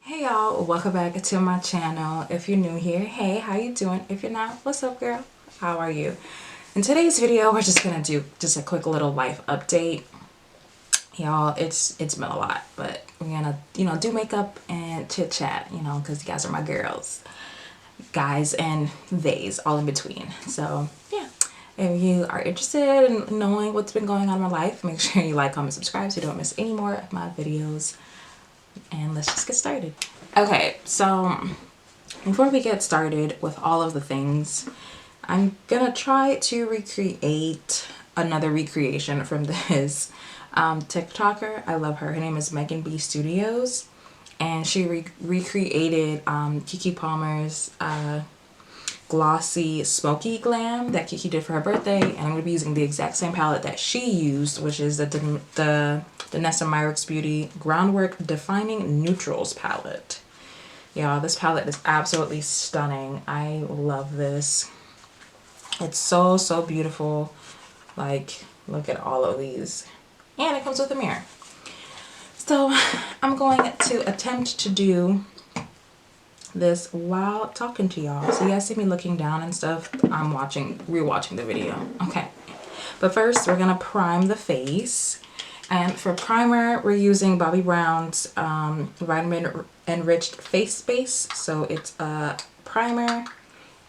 Hey y'all, welcome back to my channel. If you're new here, hey, how you doing? If you're not, what's up girl? How are you? In today's video, we're just gonna do just a quick little life update. Y'all, it's been a lot, but we're gonna, do makeup and chit chat, because you guys are my girls. Guys and theys, all in between. So yeah. If you are interested in knowing what's been going on in my life, make sure you like, comment, subscribe so you don't miss any more of my videos. And let's just get started. Okay, so before we get started with all of the things, I'm gonna try to recreate another recreation from this TikToker. I love her. Her name is Megan B Studios, and she recreated Kiki Palmer's glossy smoky glam that Kiki did for her birthday, and I'm going to be using the exact same palette that she used, which is the Nessa Myrick's Beauty Groundwork Defining Neutrals palette. Yeah, this palette is absolutely stunning. I love this. It's so beautiful. Like, look at all of these. And it comes with a mirror. So I'm going to attempt to do this while talking to y'all. So you guys see me looking down and stuff. I'm rewatching the video. Okay. But first we're gonna prime the face. And for primer, we're using Bobbi Brown's vitamin enriched face base. So it's a primer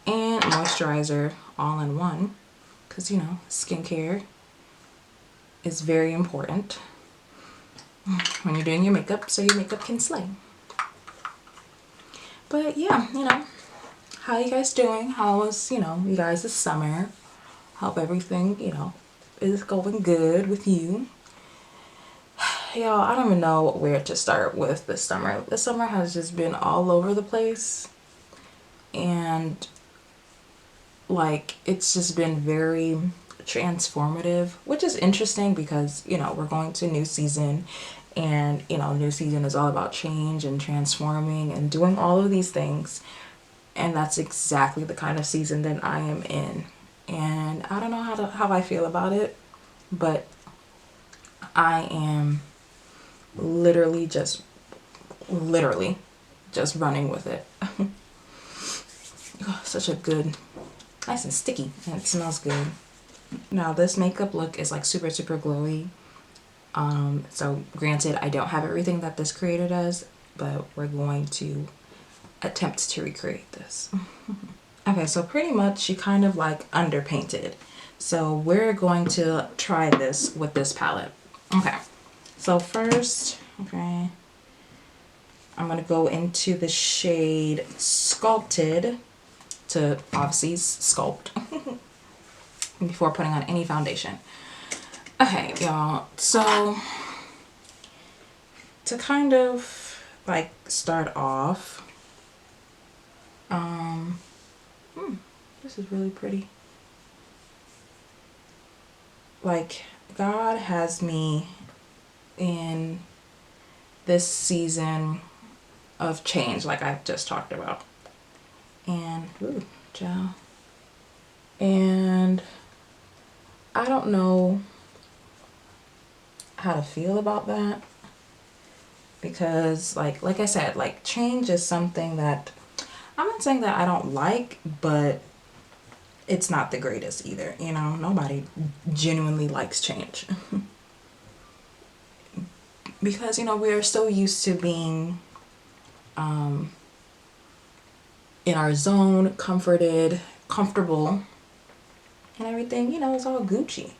and moisturizer all in one. Because skincare is very important when you're doing your makeup, so your makeup can slay. But yeah, how you guys doing? How was, you guys this summer? Hope everything, is going good with you. Y'all, I don't even know where to start with this summer. This summer has just been all over the place. And like, it's just been very transformative, which is interesting because, we're going to new season. And, new season is all about change and transforming and doing all of these things. And that's exactly the kind of season that I am in. And I don't know how I feel about it, but I am literally just running with it. Oh, such a good, nice and sticky, and it smells good. Now this makeup look is like super glowy. So granted, I don't have everything that this creator does, but we're going to attempt to recreate this. Okay, so pretty much she kind of like underpainted. So we're going to try this with this palette. Okay, so first, okay, I'm gonna go into the shade Sculpted to obviously sculpt before putting on any foundation. Okay, y'all, so to kind of like start off, this is really pretty. Like, God has me in this season of change, like I've just talked about. And, ooh, child. And I don't know how to feel about that, because like I said, like change is something that I'm not saying that I don't like, but it's not the greatest either. Nobody genuinely likes change. Because we are so used to being in our zone, comfortable, and everything, it's all Gucci.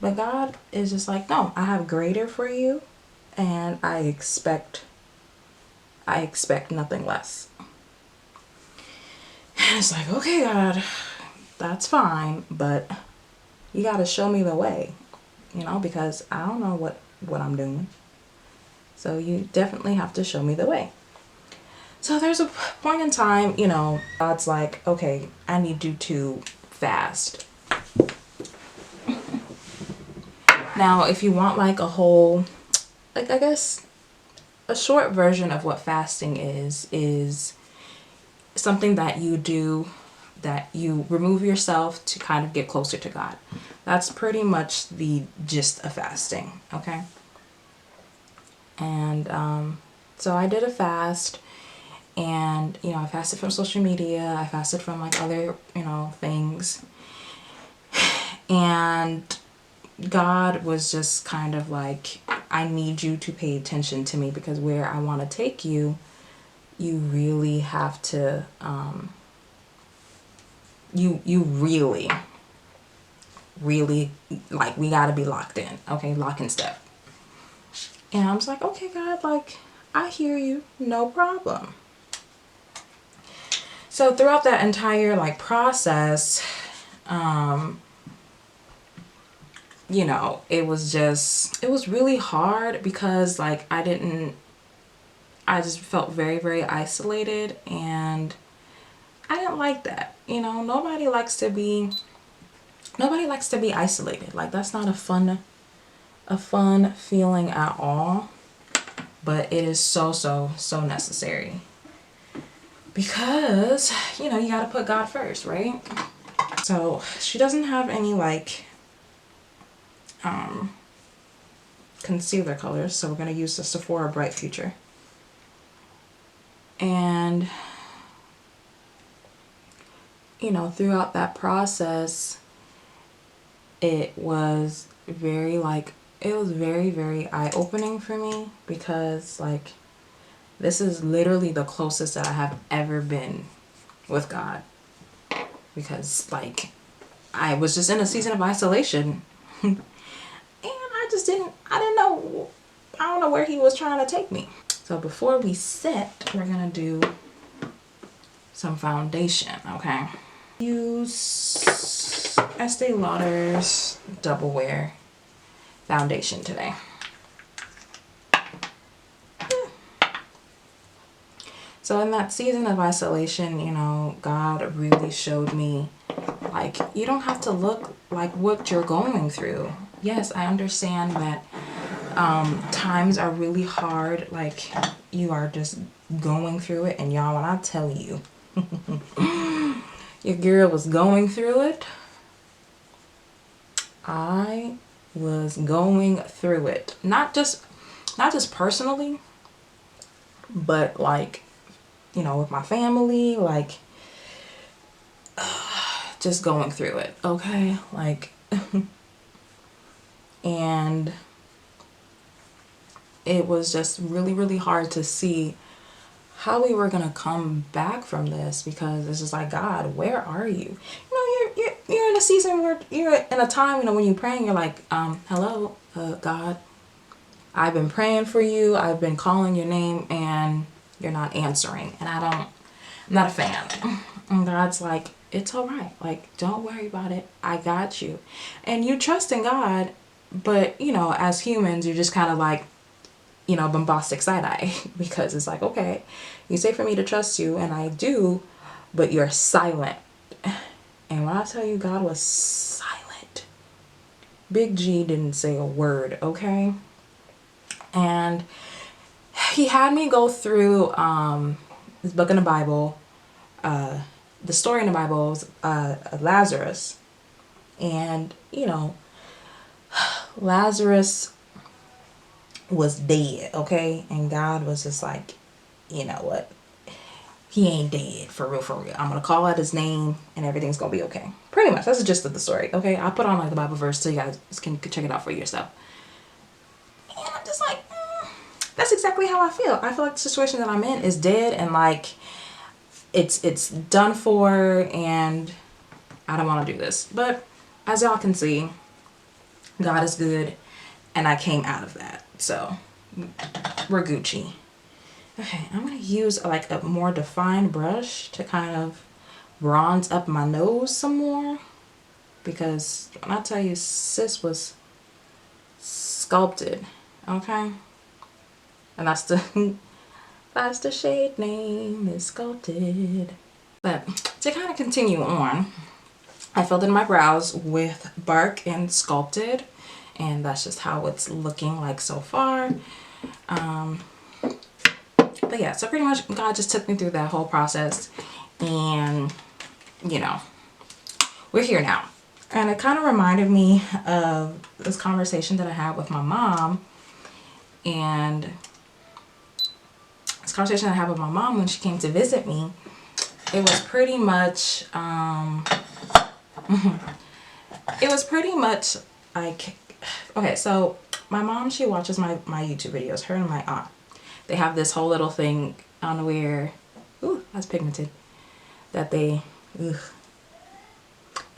But God is just like, no, I have greater for you, and I expect nothing less. And it's like, okay, God, that's fine, but you got to show me the way, because I don't know what I'm doing. So you definitely have to show me the way. So there's a point in time, God's like, okay, I need you to fast. Now, if you want like a whole, like I guess a short version of what fasting is something that you do, that you remove yourself to kind of get closer to God. That's pretty much the gist of fasting, okay? And So I did a fast, and I fasted from social media. I fasted from like other things, and God was just kind of like, I need you to pay attention to me, because where I want to take you, you really have to you really like, we got to be locked in, okay, lock and step. And I was like, okay, God, like, I hear you, no problem. So throughout that entire like process, it was really hard, because like I just felt very, very isolated, and I didn't like that. Nobody likes to be isolated. Like, that's not a fun feeling at all. But it is so, so, so necessary, because you got to put God first, right? So she doesn't have any like concealer colors, so we're going to use the Sephora Bright Future. And throughout that process, it was very very, very eye-opening for me, because like, this is literally the closest that I have ever been with God, because like, I was just in a season of isolation and I don't know where he was trying to take me. So before we set, we're gonna do some foundation, okay? Use Estee Lauder's Double Wear foundation today. So in that season of isolation, God really showed me, like, you don't have to look like what you're going through. Yes, I understand that times are really hard, like, you are just going through it. And y'all, when I tell you, your girl was going through it, I was going through it. Not just personally, but like, with my family, like, just going through it, okay? Like, and it was just really, really hard to see how we were gonna come back from this, because it's just like, God, where are you? You're in a season where you're in a time, when you're praying, you're like, hello, God, I've been praying for you, I've been calling your name, and you're not answering, and I'm not a fan. And God's like, it's all right, like, don't worry about it, I got you. And you trust in God, but as humans, you're just kind of like, bombastic side-eye, because it's like, okay, you say for me to trust you, and I do, but you're silent. And when I tell you, God was silent, Big G didn't say a word, okay? And he had me go through this book in the Bible, the story in the Bible was Lazarus. And Lazarus was dead, okay? And God was just like, you know what? He ain't dead, for real, for real. I'm gonna call out his name and everything's gonna be okay. Pretty much, that's the gist of the story, okay? I'll put on like the Bible verse so you guys can check it out for yourself. And I'm just like, that's exactly how I feel. I feel like the situation that I'm in is dead, and like, it's done for, and I don't want to do this. But as y'all can see, God is good, and I came out of that. So we're Gucci. Okay, I'm going to use like a more defined brush to kind of bronze up my nose some more, because when I tell you, sis was sculpted, okay? And that's the shade name, is Sculpted. But to kind of continue on, I filled in my brows with Bark and Sculpted, and that's just how it's looking like so far. But yeah, so pretty much God just took me through that whole process, and we're here now. And it kind of reminded me of this conversation that I had with my mom, and this conversation I had with my mom when she came to visit me, it was pretty much, it was pretty much like, okay, so my mom, she watches my YouTube videos, her and my aunt. They have this whole little thing on where, ooh, that's pigmented, that they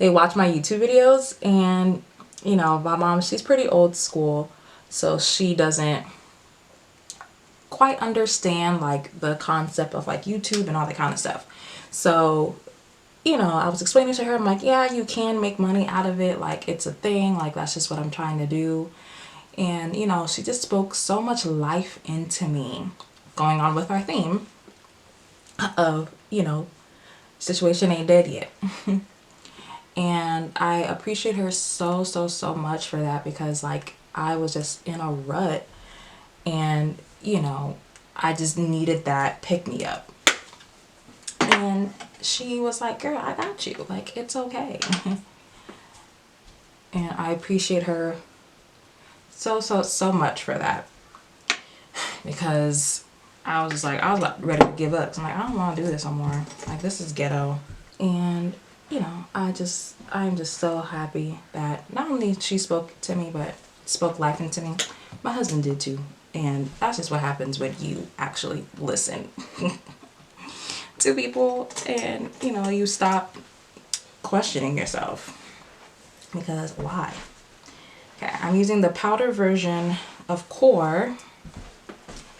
watch my YouTube videos. And, you know, my mom, she's pretty old school, so she doesn't quite understand like the concept of like YouTube and all that kind of stuff. So, you know, I was explaining to her, I'm like, yeah, you can make money out of it, like it's a thing, like that's just what I'm trying to do. And, you know, she just spoke so much life into me, going on with our theme of, you know, situation ain't dead yet. And I appreciate her so much for that, because like I was just in a rut, and, you know, I just needed that pick me up. And she was like, girl, I got you, like it's okay. And I appreciate her so much for that, because I was just like, I was about ready to give up, 'cause I'm like, I don't want to do this no more, like this is ghetto. And, you know, I'm just so happy that not only she spoke to me, but spoke life into me. My husband did too. And that's just what happens when you actually listen to people, and, you know, you stop questioning yourself, because why? Okay, I'm using the powder version of Core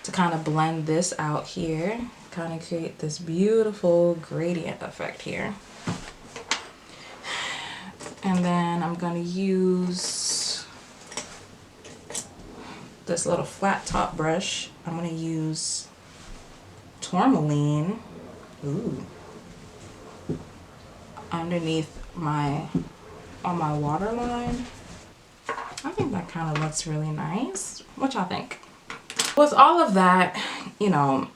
to kind of blend this out here, kind of create this beautiful gradient effect here. And then I'm going to use this little flat top brush. I'm going to use tourmaline, ooh, underneath on my waterline. I think that kind of looks really nice. What y'all think? With all of that, you know,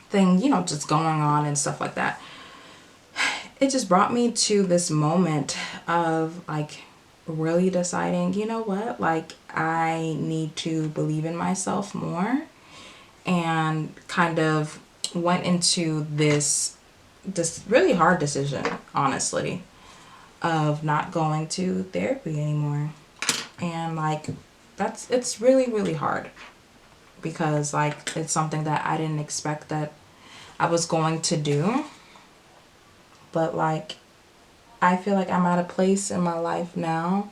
thing, you know, just going on and stuff like that, it just brought me to this moment of like really deciding, you know what, like I need to believe in myself more, and kind of went into this really hard decision, honestly, of not going to therapy anymore. And like it's really hard, because like it's something that I didn't expect that I was going to do. But like I feel like I'm at a place in my life now,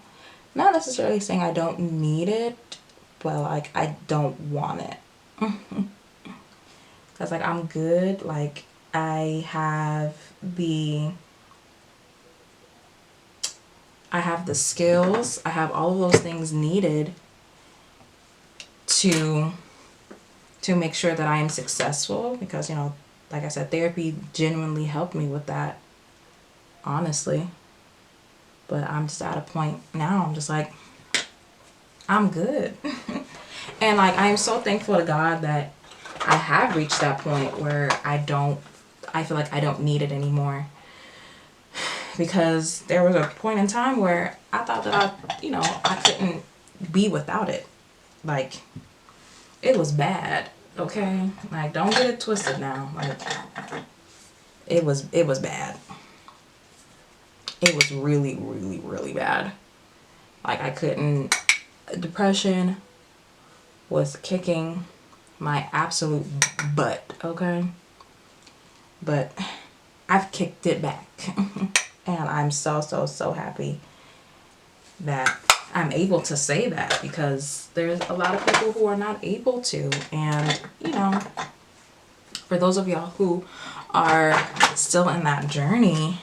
not necessarily saying I don't need it, but like I don't want it. Because like I'm good, like I have the skills, I have all of those things needed to make sure that I am successful, because, you know, like I said, therapy genuinely helped me with that, honestly. But I'm just at a point now, I'm just like, I'm good. And like I am so thankful to God that I have reached that point where I feel like I don't need it anymore. Because there was a point in time where I thought that I couldn't be without it. Like, it was bad, okay? Like, don't get it twisted now. Like, it was bad. It was really bad. Like, I couldn't, depression was kicking my absolute butt, okay? But I've kicked it back. And I'm so happy that I'm able to say that, because there's a lot of people who are not able to. And, you know, for those of y'all who are still in that journey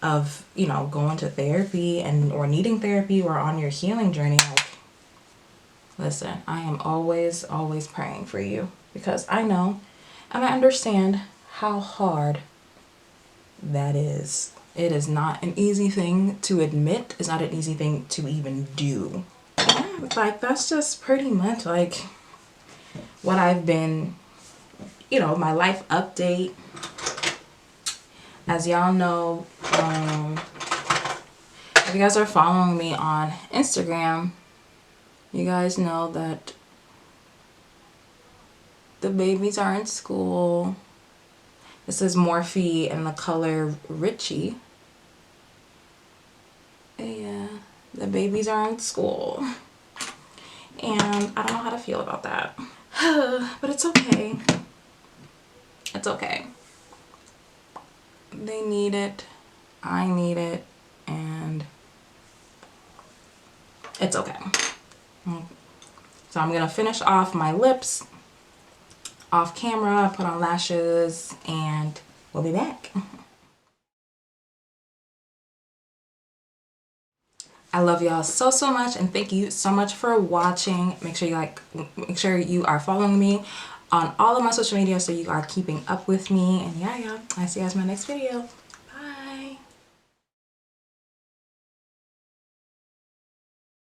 of, you know, going to therapy or needing therapy, or on your healing journey, like, listen, I am always praying for you, because I know and I understand how hard that is. It is not an easy thing to admit. It's not an easy thing to even do. Yeah, like that's just pretty much like what I've been, you know, my life update. As y'all know, if you guys are following me on Instagram, you guys know that The babies are in school. This is Morphe in the color Richie. Yeah, the babies are in school. And I don't know how to feel about that. But it's okay. It's okay. They need it. I need it. And it's okay. So I'm gonna finish off my lips off camera, put on lashes, and we'll be back. I love y'all so much, and thank you so much for watching. Make sure you are following me on all of my social media so you are keeping up with me. And yeah, y'all, I see you guys in my next video.